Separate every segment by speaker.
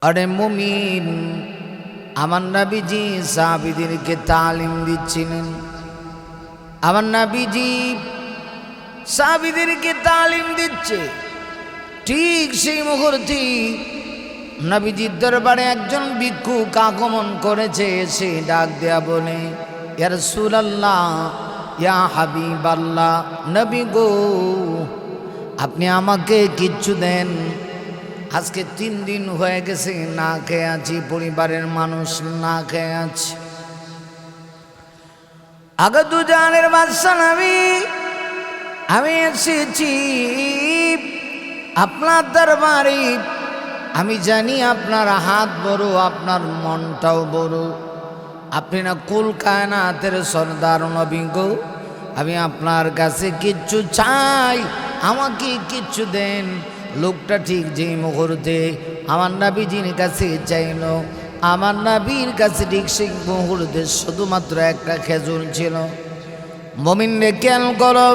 Speaker 1: আরে মুমিন, আমার নবীজি সাহাবীদেরকে তালিম দিচ্ছিলেন। আমার নবীজি সাহাবীদেরকে তালিম দিচ্ছে। ঠিক সেই মুহূর্তে নবীজির দরবারে একজন ভিক্ষুক আগমন করেছে। সে ডাক দেয়া বলে, ইয়া রাসূলুল্লাহ, ইয়া হাবিবাল্লাহ, নবী গো, আপনি আমাকে কিচ্ছু দেন। আজকে 3 দিন হয়ে গেছে না খেয়ে আছি, পরিবারের মানুষ না খেয়ে আছে। আগে দু জানের বাদশা নবী, আমি এসেছি আপনার দরবারে। আমি জানি আপনার হাত বড়, আপনার মনটাও বড়। আপনি না কুল কায়নাতের সরদার নবী গো। আমি আপনার কাছে কিচ্ছু চাই, আমাকে কিচ্ছু দেন। লোকটা ঠিক যে মুহূর্তে আমার নবীজির কাছে চাইল, আমার নবীর কাছে ঠিক সেই মুহূর্তে শুধুমাত্র একটা খেজুর ছিল। মুমিনরে খেয়াল করো,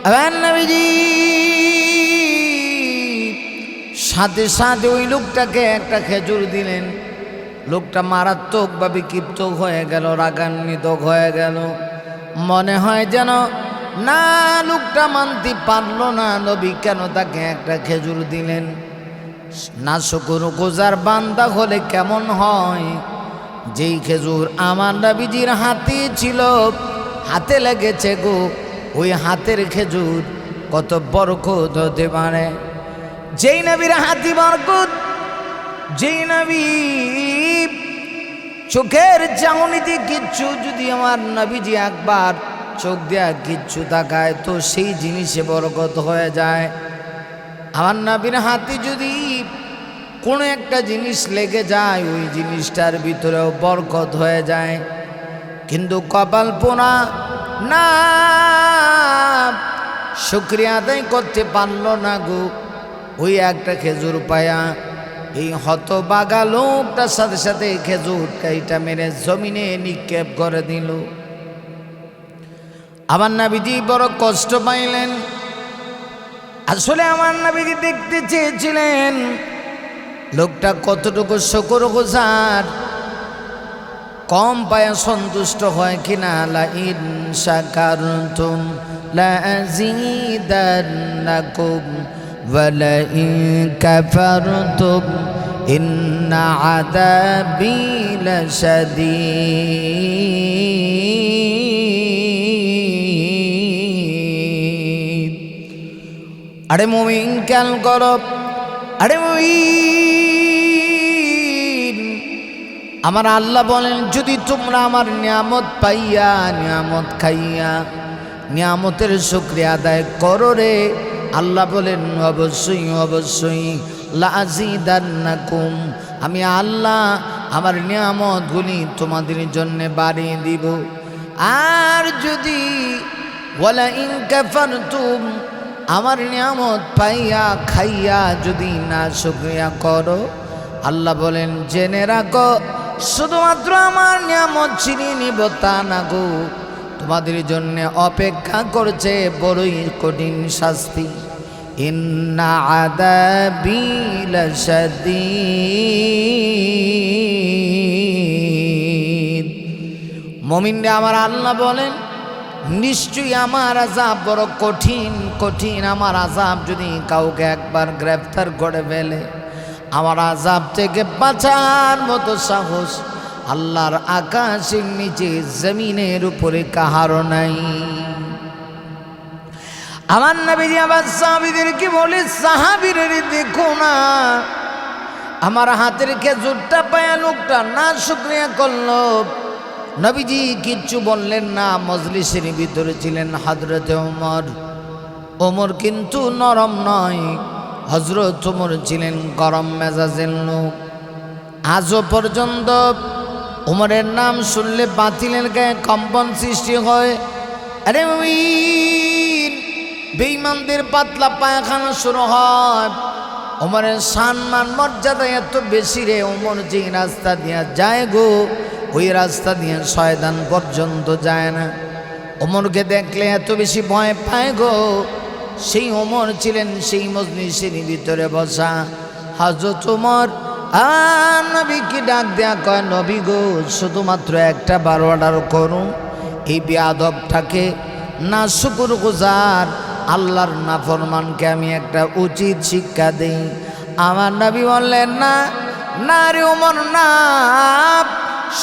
Speaker 1: আমার নবীজি সাথে সাথে ওই লোকটাকে একটা খেজুর দিলেন। লোকটা মারাত্মকভাবে ক্ষিপ্ত হয়ে গেল, রাগান্বিত হয়ে গেল। মনে হয় যেন না, লোকটা মানতে পারল না নবী কেন তাকে একটা খেজুর দিলেন। না শুকরগুজার বান্দা হলে কেমন হয়, যেই খেজুর আমার নবীজির হাতে ছিল, হাতে লেগেছে গো, ওই হাতের খেজুর কত বরকত হতে পারে। যেই নবীর হাতি বরকত, যেই নবী চোখের চাউনিতে কিচ্ছু যদি আমার নবীজি একবার চোখ দেয়া কিচ্ছু তাকায়, তো সেই জিনিসে বরকত হয়ে যায়। আমার নবীর হাতে যদি কোনো একটা জিনিস লেগে যায়, ওই জিনিসটার ভিতরেও বরকত হয়ে যায়। কিন্তু কপাল পোনা না, শুকরিয়া আদায় করতে পারল না গো। ওই একটা খেজুর পায়া এই হতবাগা লোকটার সাথে সাথে খেজুর কাইটা মেরে জমিনে নিক্ষেপ করে দিল। আমার নবীজি বড় কষ্ট পাইলেন। আসলে আমার নবীজি দেখতে চেয়েছিলেন লোকটা কতটুকু শুকরগুজার, কম পায়া সন্তুষ্ট হয় কিনা। লা ইন শাকারতুম লা আযীদান্নাকুম ওয়া লা ইন কাফারতুম ইন্না আযাবী লাশাদীদ। আরে মুমিন খেয়াল করো, আরে মুমিন, আমার আল্লাহ বলেন, যদি তোমরা আমার নিয়ামত পাইয়া, নিয়ামত খাইয়া, নিয়ামতের শুকরিয়া আদায় করো রে, আল্লাহ বলেন অবশ্যই অবশ্যই লাযীদান্নাকুম, আমি আল্লাহ আমার নিয়ামতগুলি তোমাদের জন্য বাড়িয়ে দিব। আর যদি ওয়ালা ইন কাফারতুম, আমার নিয়ামত পাইয়া খাইয়া যদি না শুকরিয়া করো, আল্লাহ বলেন জেনে রাখো, শুধুমাত্র আমার নিয়ামত ছিনিয়ে নিব তা না গো, তোমাদের জন্য অপেক্ষা করছে বড়ই কঠিন শাস্তি। ইন্না আযাবী লাশাদীদ। মুমিনরা আমার আল্লাহ বলেন, নিশ্চয়ই আমার আযাব বড় কঠিন কঠিন। আমার আযাব যদি কাউকে একবার গ্রেফতার করে ফেলে, আমার আযাব থেকে বাঁচার মতো সাহস আল্লাহর আকাশের নিচে জমিনের উপরে কাহারও নাই। আমার নবীজি আবার সাহাবীদেরকে বলে, সাহাবীরা দেখো না, আমার হাতের খেজুরটা পায়া লোকটা না শুকরিয়া করলো। নবীজি কিচ্ছু বললেন না। মজলিসের ভিতরে ছিলেন হযরতে ওমর। ওমর কিন্তু নরম নয়, হযরত ওমর ছিলেন গরম মেজাজের লোক। আজও পর্যন্ত ওমরের নাম শুনলে বাতিলের গায়ে কম্পন সৃষ্টি হয়। আরে বেঈমানদের পাতলা পায়খানা শুরু হয়। ওমরের সম্মান মর্যাদা এত বেশি রে, ওমর যে রাস্তা দিয়ে যায় গো, ওই রাস্তা দিয়ে শয়তান পর্যন্ত যায় না। ওমরকে দেখলে এত বেশি ভয় পায় গো। সেই ওমর ছিলেন সেই মজলিসের ভিতরে বসা। হযরত ওমর আর নবীকে ডাক দেয়া কয়, নবী গো, শুধুমাত্র একটা বার অর্ডার করুন, এই বেয়াদবটাকে না শুকরগুজার আল্লাহর নাফরমানকে আমি একটা উচিত শিক্ষা দেই। আমার নবী বললেন, না না রে ওমর, না,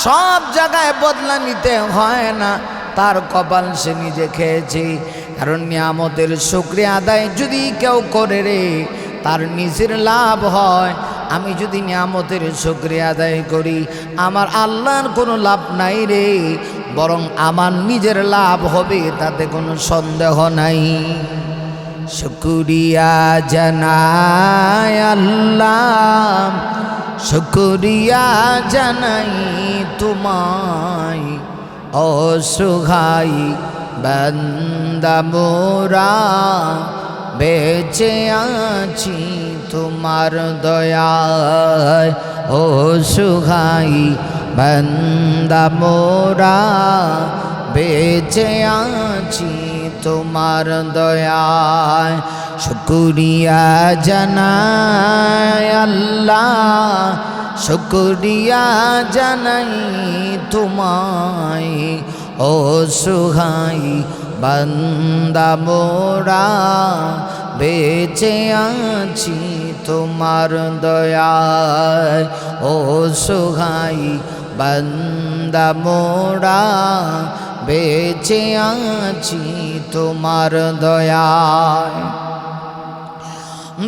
Speaker 1: সব জায়গায় বদলা নিতে হয় না, তার কপাল সে নিজে খেয়েছে। কারণ নিয়ামতের শুকরিয়া আদায় যদি কেউ করে রে, তার নিজের লাভ হয়। আমি যদি নিয়ামতের শুকরিয়া আদায় করি, আমার আল্লাহর কোনো লাভ নাই রে, বরং আমার নিজের লাভ হবে, তাতে কোনো সন্দেহ নাই। শুকরিয়া জানাই আল্লাহ, শুকরিয়া জানাই তোমায়, অসহায় বান্দা মোরা, বেঁচে আছি তোমার দয়ায়, অসহায় বান্দা মোরা, বেঁচে আছি তোমার দয়ায়। শুকরিয়া জানাই আল্লাহ, শুকরিয়া জানাই তোমায়, অসহায় বান্দা মোরা, বেঁচে আছি তোমার দয়ায়, অসহায় বান্দা মোরা, বেঁচে আছি তোমার দয়ায়।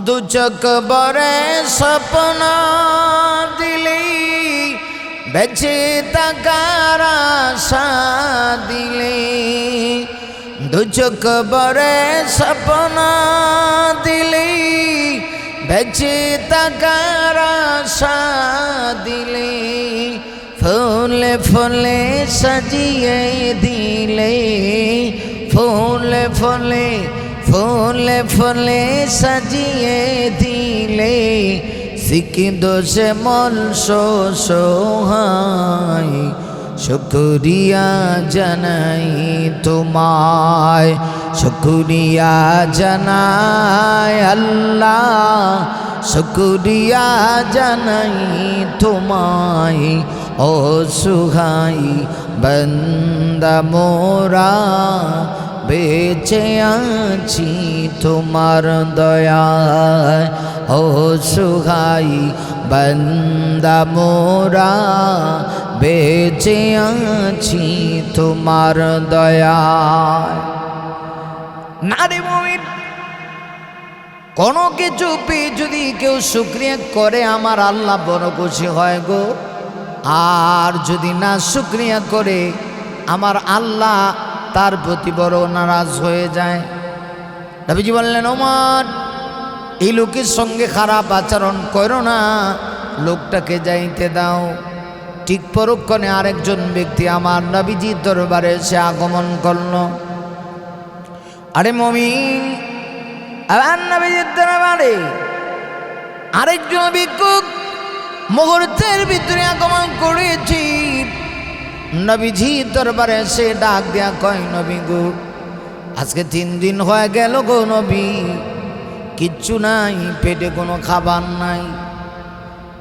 Speaker 1: দু চোখ বরে স্বপ্ন দিলি, বেঁচে থাকার আশা দিলে, দু চোখ বরে স্বপ্ন দিলি, বেঁচে থাকার আশা দিলে, ফুলে ফুলে সাজিয়ে দিলে, ফুলে ফুলে ফুলে ফুলে সাজিয়ে দিলে, সিকি দোষে মন সোহাই, শুকরিয়া জানাই তোমায়, শুকরিয়া জানাই আল্লাহ, শুকরিয়া জানাই তোমায়, অসহায় বান্দা মোরা, বেঁচে আছি তোমার দয়ায়, অসহায় বান্দা মোরা, বেঁচে আছি তোমার দয়ায়। নারে মুমিন, কোনো কিছু পেয়ে যদি কেউ শুকরিয়া করে, আমার আল্লাহ বড় খুশি হয় গো। আর যদি না শুকরিয়া করে, আমার আল্লাহ তার প্রতি বড় নারাজ হয়ে যায়। নবীজি বললেন, ওমর, এই লোকের সঙ্গে খারাপ আচরণ করো না, লোকটাকে যাইতে দাও। ঠিক পরক্ষণে আরেকজন ব্যক্তি আমার নবীজির দরবারে এসে আগমন করল। আরে মুমিন, আমার নবীজির দরবারে আরেকজন ভিক্ষুক মুহূর্তের ভিতরে আগমন করেছি। নবীজি দরবারে এসে ডাক দেয়া কয়, নবী গো, আজকে 3 দিন হয়ে গেল গো নবী, কিচ্ছু নাই, পেটে কোনো খাবার নাই,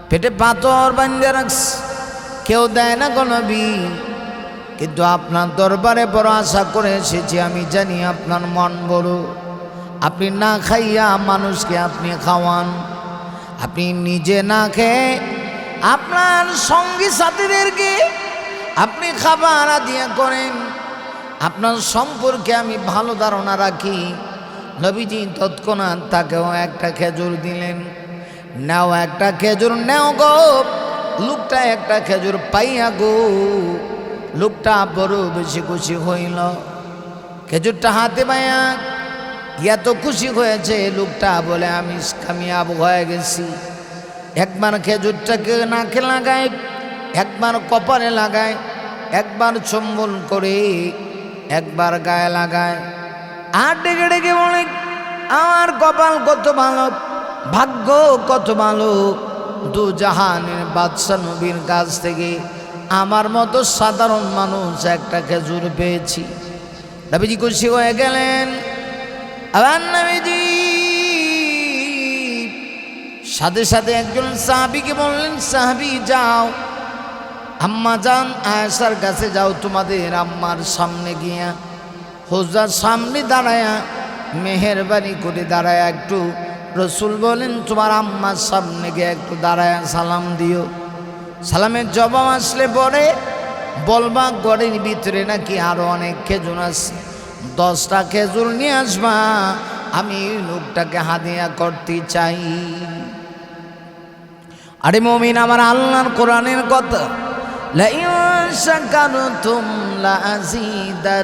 Speaker 1: পেটে পাথর বাঁধে রাখছে, কেউ দেয় না গো নবী। কিন্তু আপনার দরবারে বড় আশা করে এসেছি, আমি জানি আপনার মন বড়, আপনি না খাইয়া মানুষকে আপনি খাওয়ান, আপনি নিজে না খেয়ে আপনার সঙ্গী সাথীদেরকে আপনি খাবার দিয়া করেন, আপনার সম্পর্কে আমি ভালো ধারণা রাখি। নবীজি তৎক্ষণাৎ তাকেও একটা খেজুর দিলেন। নাও একটা খেজুর নেও গো। লোকটা একটা খেজুর পাইয়া গো, লোকটা বড় বেশি খুশি হইল। খেজুরটা হাতে পাইয়া এত খুশি হয়েছে, লোকটা বলে আমি কামিয়াব হয়ে গেছি। একবার খেজুরটাকে নাকে লাগায়, একবার কপালে লাগায়, একবার চুম্বন করে, একবার গায়ে লাগায়, আর ডেকে ডেকে বলে, আমার কপাল কত ভালো, ভাগ্য কত ভালো, দু জাহানের বাদশা নবীর কাছ থেকে আমার মতো সাধারণ মানুষ একটা খেজুর পেয়েছি। নবীজি খুশি হয়ে গেলেন। আবার নবীজি সাথে সাথে একজন সাহাবীকে বললেন, সাহাবী যাও আম্মা জান আয়েশার কাছে যাও, তোমাদের আম্মার সামনে গিয়া হুজরার সামনে দাঁড়ায়া মেহেরবানি করে দাঁড়ায়া একটু, রসুল বলেন তোমার আম্মার সামনে গিয়ে একটু দাঁড়ায়া সালাম দিও। সালামের জবাব আসলে পরে বলবা গড়ের ভিতরে নাকি আরো অনেক খেজুর আছে, 10টা খেজুর নিয়ে আসবা, আমি লোকটাকে হাদিয়া করতে চাই। আরে মুমিন, আমার আল্লাহর কোরআনের কথা, লা ইন শাকারতুম লা আযীদান্নাকুম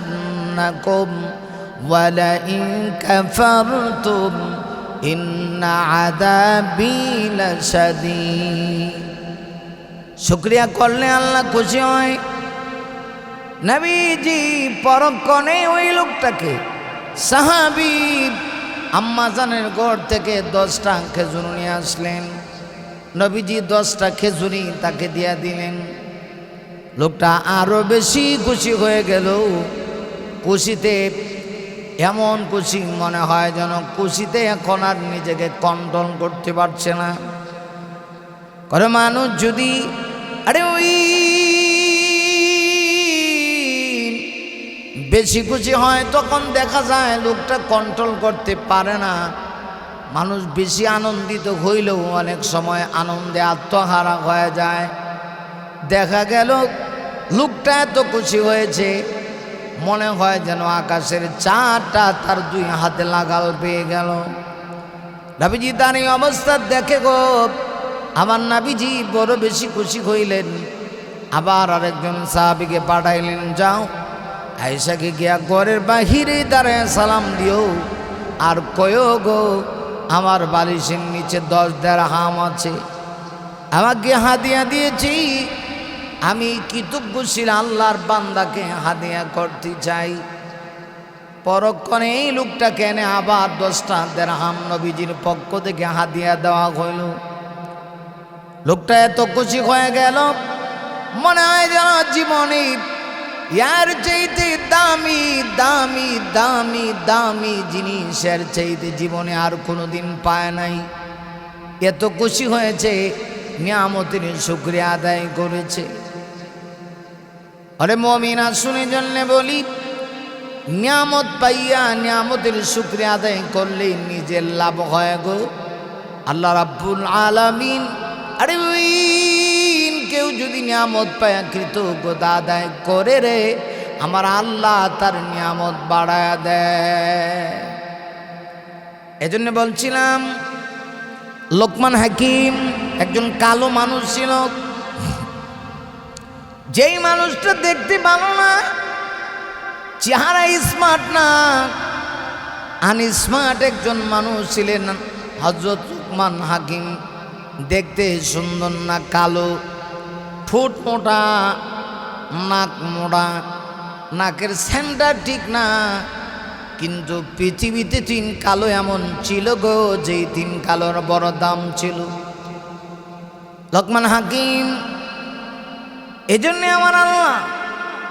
Speaker 1: ওয়া লা ইন কাফারতুম ইন্না আযাবী লাশাদীদ। শুকরিয়া করলে আল্লাহ খুশি হয়। নবীজি পরক্ষণে ওই লোকটাকে, সাহাবী আম্মাজানের ঘর থেকে 10টা খেজুর নিয়ে আসলেন। নবীজি 10টা খেজুরি তাকে দিয়া দিলেন। লোকটা আরো বেশি খুশি হয়ে গেল। খুশিতে এমন খুশি মনে হয় যেন খুশিতে এখন আর নিজেকে কন্ট্রোল করতে পারছে না। করে মানুষ যদি ওই বেশি খুশি হয় তখন দেখা যায় লোকটা কন্ট্রোল করতে পারে না। মানুষ বেশি আনন্দিত হইলেও অনেক সময় আনন্দে আত্মহারা হয়ে যায়। দেখা গেল লোকটা এত খুশি হয়েছে মনে হয় যেন আকাশের চারটা তার 2 হাতে লাগাল পেয়ে গেল। নবীজি তার এই অবস্থা দেখে গো আমার নবীজি বড় বেশি খুশি হইলেন। আবার আরেকজন সাহাবীকে পাঠাইলেন, যাও আয়েশাকে গিয়া ঘরের বাহিরে দাঁড়ায় সালাম দিও, আর কয়ো গো আমার বালিশের নিচে 10 দিরহাম আছে, আমাকে হাদিয়া দিয়েছি, আমি কৃতজ্ঞশীল আল্লাহর বান্দাকে হাদিয়া করতে চাই। পরক্ষণে এই লোকটাকে এনে আবার 10টা দিরহাম নবীজির পক্ষ থেকে হাদিয়া দেওয়া হইল। লোকটা এত খুশি হয়ে গেল মনে হয় যেন জীবনে ইয়ার চাইতে দামি দামি দামি দামি জিনিসের চাইতে জীবনে আর কোনোদিন পায় নাই। এত খুশি হয়েছে, নিয়ামতের শুকরিয়া আদায় করেছে। আরে মুমিনা শুনে জন্য বলি, নিয়ামত পাইয়া নিয়ামতের শুকরিয়া আদায় করলে নিজের লাভ হয় গো। আল্লাহ রাব্বুল আলামিন আরে ওই কেউ যদি নিয়ামত পায় কৃতজ্ঞতা আদায় করে রে, আমার আল্লাহ তার নিয়ামত বাড়ায় দেয়। এজন্য বলছিলাম লোকমান হাকিম একজন কালো মানুষ ছিল। যেই মানুষটা দেখতে ভালো না, চেহারা স্মার্ট না, আনস্মার্ট একজন মানুষ ছিলেন হযরত লোকমান হাকিম। দেখতে সুন্দর না, কালো, ঠোঁট মোটা, নাক মোটা, নাকের সেন্টার ঠিক না, কিন্তু পৃথিবীতে 3 কালো এমন ছিল গো, যেই 3 কালোর বড় দাম ছিল। লোকমান হাকিম এজন্য আমার আল্লাহ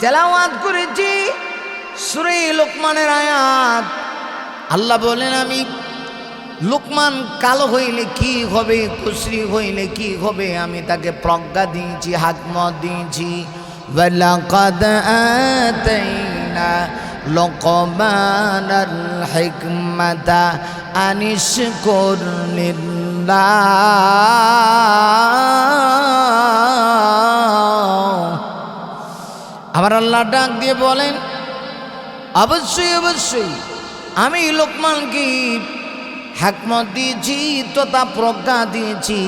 Speaker 1: তেলাওয়াত করেছি সূরা লোকমানের আয়াত। আল্লাহ বলেন, আমি লোকমান কালো হইলে কি হবে, কুসরি হইলে কি হবে, আমি তাকে প্রজ্ঞা দিয়েছি, হিকমত দিয়েছি। ওয়ালাকাদ আতাইনা লোকমানাল হিকমাতা আনিশকুর লিল্লাহ। আমার আল্লাহ ডাক দিয়ে বলেন, অবশ্যই অবশ্যই আমি লোকমানকে হিকমত দিয়েছি তথা প্রজ্ঞা দিয়েছি,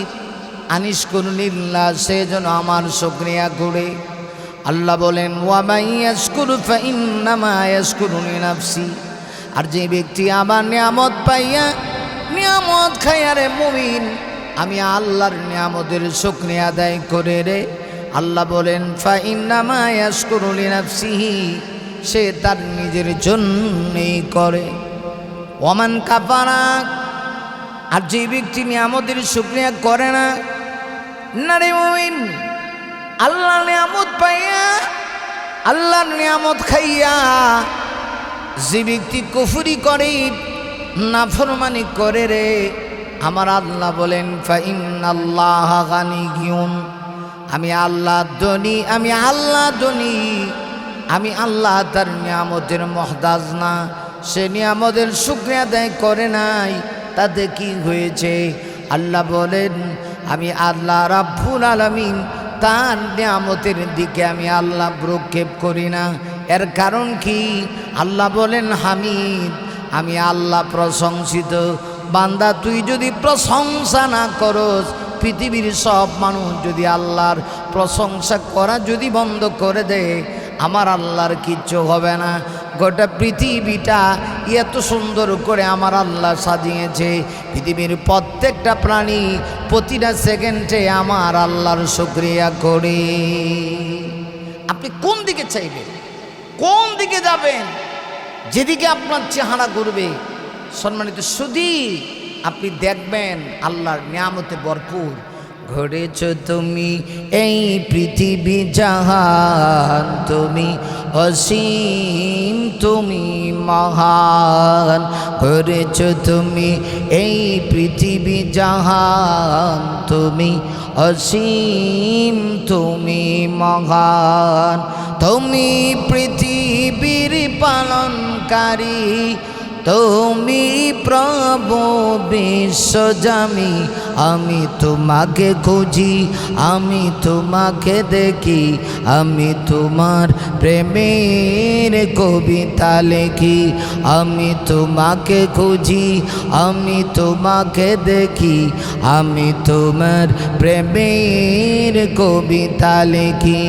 Speaker 1: আনিশকুর লিল্লাহ, সে যেন আমার শুকরিয়া করে। আল্লাহ বলেন, ওয়া মান ইয়াশকুরু ফাইন্নামা ইয়াশকুরু লিনাফসি। আর যে ব্যক্তি আমার নিয়ামত পাইয়া নিয়ামত খাইয়া রে মুমিন, আমি আল্লাহর নিয়ামতের শুকরিয়া আদায় করে রে, আল্লাহ বলেন ফাইন্নামা ইয়াশকুরু লিনাফসিহি, সে তার নিজের জন্যই করে। ওমান কাফারা, আর যে ব্যক্তি নিয়ামতের শুকরিয়া করে না, না রে মুমিন, আল্লাহর নিয়ামত পাইয়া আল্লাহর নিয়ামত খাইয়া যে ব্যক্তি কুফরি করে, নাফরমানি করে রে, আমার আল্লাহ বলেন ফাইন্নাল্লাহা গানিয়্যুন, আমি আল্লাহ ধনী, আমি আল্লাহ ধনী, আমি আল্লাহ তার নিয়ামতের মুহতাজ না। সে নিয়ামতের শুকরিয়া আদায় করে নাই, তাতে কি হয়েছে? আল্লাহ বলেন আমি আল্লাহ রাব্বুল আলামিন তার নিয়ামতের দিকে আমি আল্লাহ ভ্রুক্ষেপ করি না। এর কারণ কি? আল্লাহ বলেন হামিদ, আমি আল্লাহ প্রশংসিত। বান্দা তুই যদি প্রশংসা না করস, পৃথিবীর সব মানুষ যদি আল্লাহর প্রশংসা করা যদি বন্ধ করে দেয়, আমার আল্লাহর কিচ্ছু হবে না। গোটা পৃথিবীটা এত সুন্দর করে আমার আল্লাহ সাজিয়েছে, পৃথিবীর প্রত্যেকটা প্রাণী প্রতিটা সেকেন্ডে আমার আল্লাহর শুকরিয়া করে। আপনি কোন দিকে চাইবেন, কোন দিকে যাবেন? যেদিকে আপনার চেহারা করবে সম্মানিত সুধী, আপনি দেখবেন আল্লাহর নিয়ামতে ভরপুর। ঘুরেছ তুমি এই পৃথিবী জাহান, তুমি অসীম, তুমি মহান। ঘুরেছ তুমি এই পৃথিবী জাহান, তুমি অসীম, তুমি মহান। তুমি পৃথিবীর পালনকারী, তুমি প্রভু বিশ্বজামি। আমি তোমাকে খুঁজি, আমি তোমাকে দেখি, আমি তোমার প্রেমের কবিতা লেখি। আমি তোমাকে খুঁজি, আমি তোমাকে দেখি, আমি তোমার প্রেমের কবিতা লেখি।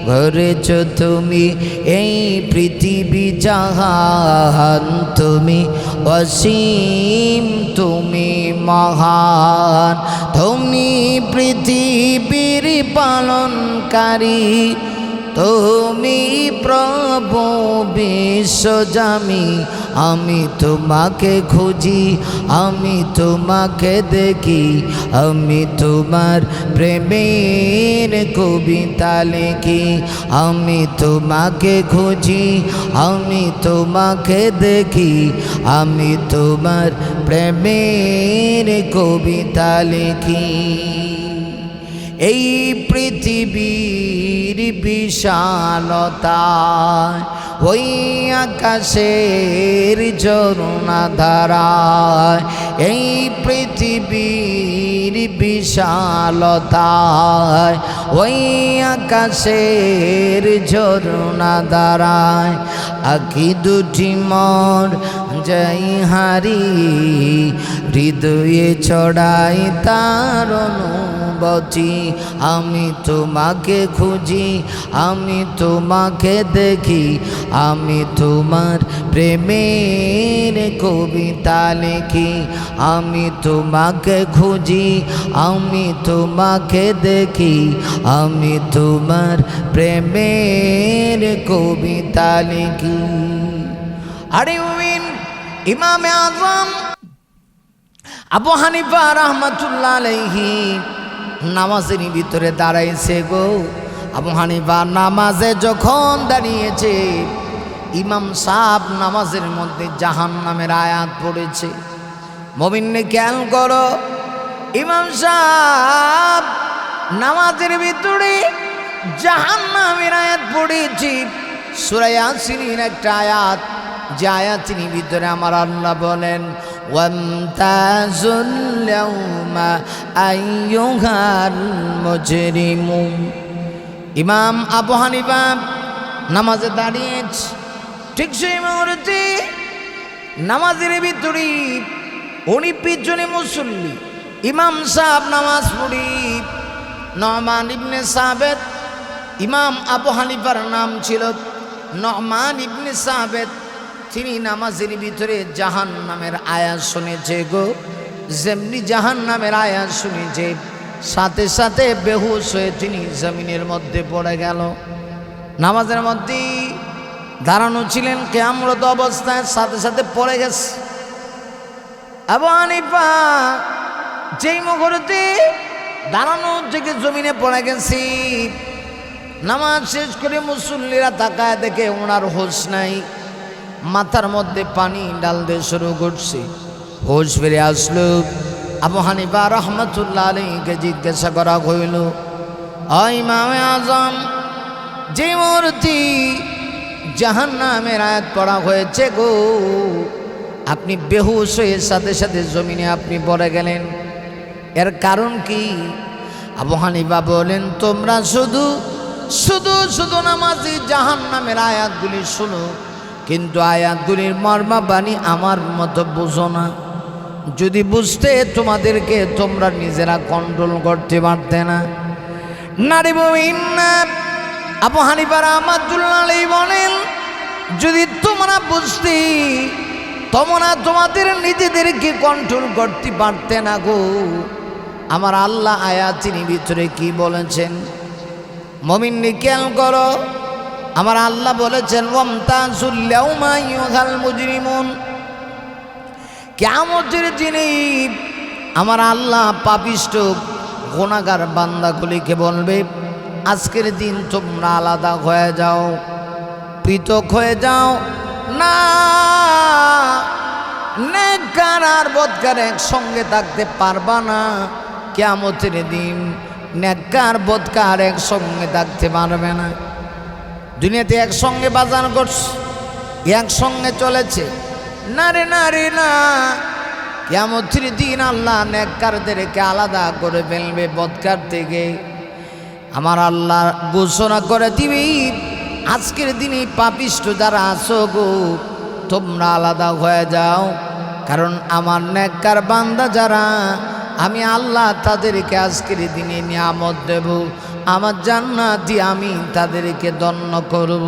Speaker 1: ঘুরেছ তুমি এই পৃথিবী জাহান, তুমি অসীম, তুমি মহান। তুমি পৃথিবীর পালনকারী, তুমি প্রভু বিশ্বজামি। আমি তোমাকে খুঁজি, আমি তোমাকে দেখি, আমি তোমার প্রেমের কবিতা লিখি। আমি তোমাকে খুঁজি, আমি তোমাকে দেখি, আমি তোমার প্রেমের কবিতা লিখি। এই পৃথিবীর বিশালতায়, ওই আকাশের ঝরনা ধারায়, এই পৃথিবীর বিশালতায়, ওই আকাশের ঝরনা ধারায়, আঁখি দুটি মর যাই হারি, হৃদয়ে ছড়াই তার অনুভূতি। আমি তোমাকে খুঁজি, আমি তোমাকে দেখি, আমি তোমার প্রেমের কবিতা লিখি। আমি তোমাকে খুঁজি, আমি তোমাকে দেখি, আমি তোমার প্রেমের কবিতা লিখি। আরে ইমামে আজম আবু হানিফা রাহমাতুল্লাহ আলাইহি নামাজের ভিতরে দাঁড়াইছে গো। আবু হানিফা নামাজে যখন দাঁড়িয়েছে, ইমাম সাহেব নামাজের মধ্যে জাহান্নামের আয়াত পড়েছে। মুমিনে খেয়াল করো, ইমাম সাহেব নামাজের ভিতরে জাহান্নামের আয়াত পড়েছে। সূরা ইয়াসিনের একটা আয়াত, যে আয়াতের ভিতরে আমার আল্লাহ বলেন ওয়ামতাজুল ইয়াউমা আইয়ুহাল মুজরিমুন। ইমাম আবু হানিফা নামাজে দাঁড়িয়েছে, ঠিক সেই মুহূর্তে নামাজের ভিতরে উনি পিছনে মুসল্লি, ইমাম সাহেব নামাজ পড়ি। নুমান ইবনে সাবেত, ইমাম আবু হানিফার নাম ছিল নুমান ইবনে সাবেত। তিনি নামাজের ভিতরে জাহান্নামের আয়াত শুনেছে গো। যেমনি জাহান্নামের আয়াত শুনেছে, সাথে সাথে বেহুশ হয়ে তিনি জমিনের মধ্যে পড়ে গেল। নামাজের মধ্যে দাঁড়ানো ছিলেন কিয়ামরত অবস্থায়, সাথে সাথে পড়ে গেছে। আবু হানিফা যেই মুহূর্তে দাঁড়ানো থেকে জমিনে পড়ে গেছি, নামাজ শেষ করে মুসল্লিরা তাকায় দেখে ওনার হোশ নাই। মাথার মধ্যে পানি ডালতে শুরু করছে, হোশ ফিরে আসলো। আবু হানিফা রহমতুল্লাহ আলাইহিকে জিজ্ঞাসা করা হইল, ও ইমামে আজম, যে মূর্তি জাহান্নামের আয়াত পড়া হয়েছে গো, আপনি বেহুশ হয়ে সাথে সাথে জমিনে আপনি পড়ে গেলেন, এর কারণ কি? আবু হানিফা বলেন, তোমরা শুধু শুধু শুধু নামাজি জাহান্নামের আয়াতগুলি শুনো, কিন্তু আয়াতগুলির মর্মাবাণী আমার মতো বুঝো না। যদি বুঝতে তোমাদেরকে তোমরা নিজেরা কন্ট্রোল করতে পারতে না। নারী বইন্না আবু হানিফা রাহমাতুল্লাহ আলাইহি বলেন, যদি তোমরা বুঝতে, তোমরা তোমাদের নিজেদেরকে কন্ট্রোল করতে পারতে না গো। আমার আল্লাহ আয়াতির ভিতরে কি বলেছেন? মুমিন খেয়াল করো, আমার আল্লাহ বলেছেন, ওয়ামতাজুল ইয়াউমা আইয়ুহাল মুজরিমুন, কিয়ামতের দিনে আমার আল্লাহ পাপিষ্ঠ গুনাহগার বান্দাগুলিকে বলবে, আজকের দিন তোমরা আলাদা হয়ে যাও, পৃথক হয়ে যাও না। নেককার আর বদকার একসঙ্গে থাকতে পারবা না। কিয়ামতের দিন নেককার বদকার একসঙ্গে থাকতে পারবে না। দুনিয়াতে একসঙ্গে বাজার করছে, একসঙ্গে চলেছে, না রে না রে না। কিয়ামতের দিন আল্লাহ নেককারদেরকে আলাদা করে ফেলবে বদকার থেকে। আমার আল্লাহ ঘোষণা করে দিবি, আজকের দিনে পাপিষ্ঠ যারা আছো গো, তোমরা আলাদা হয়ে যাও। কারণ আমার নেককার বান্দা যারা, আমি আল্লাহ তাদেরকে আজকের দিনে নিয়ামত দেব, আমার জান্নাতি আমি তাদেরকে ধন্য করব।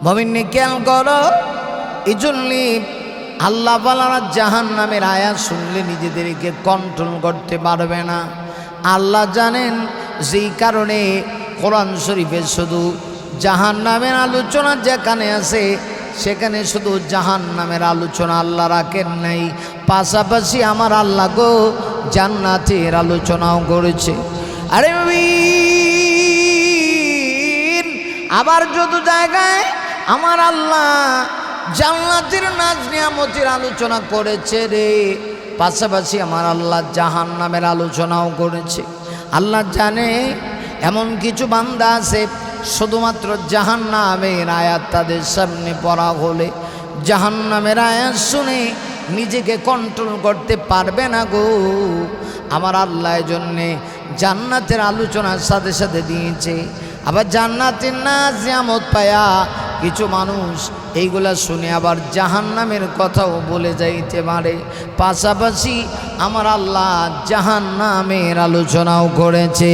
Speaker 1: মুমিন খেয়াল করো, এই জন্যে আল্লাহ বালারা জাহান্নামের আয়াত শুনলে নিজেদেরকে কন্ট্রোল করতে পারবে না। আল্লাহ জানেন, যেই কারণে কোরআন শরীফে শুধু জাহান্নামের আলোচনা যেখানে আছে সেখানে শুধু জাহান্নামের আলোচনা আল্লাহ রাখেন নাই, পাশাপাশি আমার আল্লাহ গো জান্নাতের আলোচনাও করেছে। আরে আবার যত জায়গায় আমার আল্লাহ জান্নাতের নাজ নিয়ামতের আলোচনা করেছে রে, পাশাপাশি আমার আল্লাহ জাহান্নামের আলোচনাও করেছে। আল্লাহ জানে এমন কিছু বান্দা আছে, শুধুমাত্র জাহান্নামের আয়াত তাদের সামনে পড়া হলে, জাহান্নামের আয়াত শুনে নিজেকে কন্ট্রোল করতে পারবে না গো। আমার আল্লাহ জন্যে জান্নাতের আলোচনার সাথে সাথে দিয়েছে। আবার জান্নাতের নিয়ামত পায়া কিছু মানুষ এইগুলা শুনে আবার জাহান্নামের কথাও বলে যাইতে পারে, পাশাপাশি আমার আল্লাহ জাহান্নামের আলোচনাও করেছে।